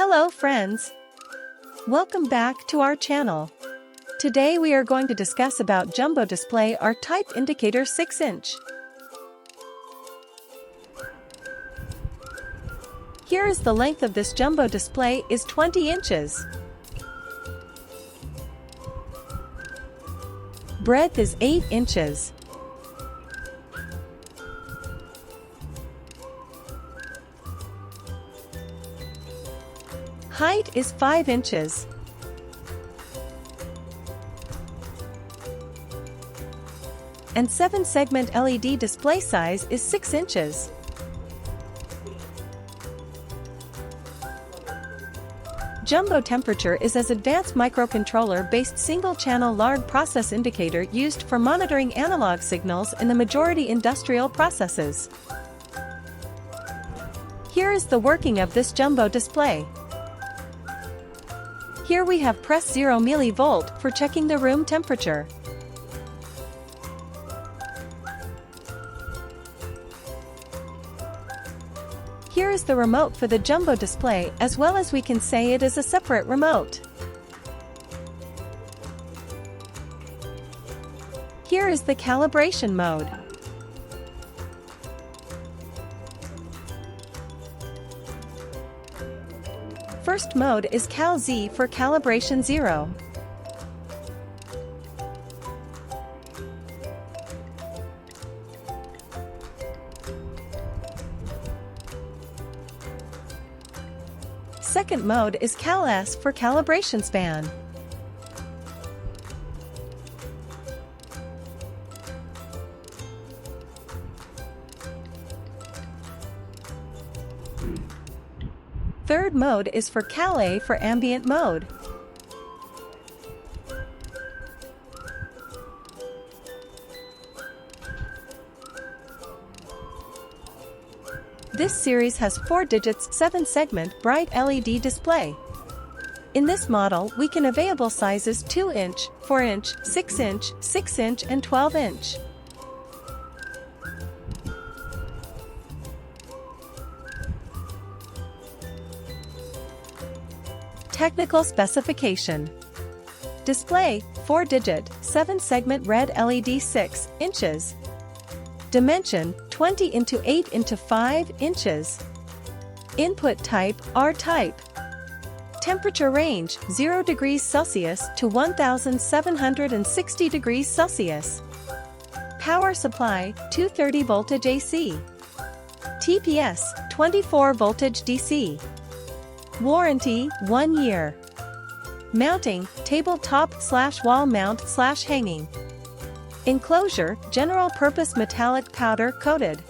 Hello friends! Welcome back to our channel. Today we are going to discuss about Jumbo Display R-Type Indicator 6-inch. Here is the length of this jumbo display is 20 inches. Breadth is 8 inches. Height is 5 inches. And 7-segment LED display size is 6 inches. Jumbo Temperature is an advanced microcontroller-based single-channel large process indicator used for monitoring analog signals in the majority industrial processes. Here is the working of this jumbo display. Here we have press 0 mV for checking the room temperature. Here is the remote for the jumbo display, as well as we can say it is a separate remote. Here is the calibration mode. First mode is Cal Z for calibration 0. Second mode is Cal S for calibration span. Third mode is for Cal A for ambient mode. This series has 4 digits 7-segment bright LED display. In this model we can available sizes 2-inch, 4-inch, 6-inch, 6-inch and 12-inch. Technical specification. Display, 4-digit, 7-segment red LED 6 inches. Dimension, 20 into 8 into 5 inches. Input type, R-type. Temperature range, 0 degrees Celsius to 1760 degrees Celsius. Power supply, 230 voltage AC. TPS, 24 voltage DC. Warranty, 1 year. Mounting, tabletop/wall mount/hanging. Enclosure, general purpose metallic powder coated.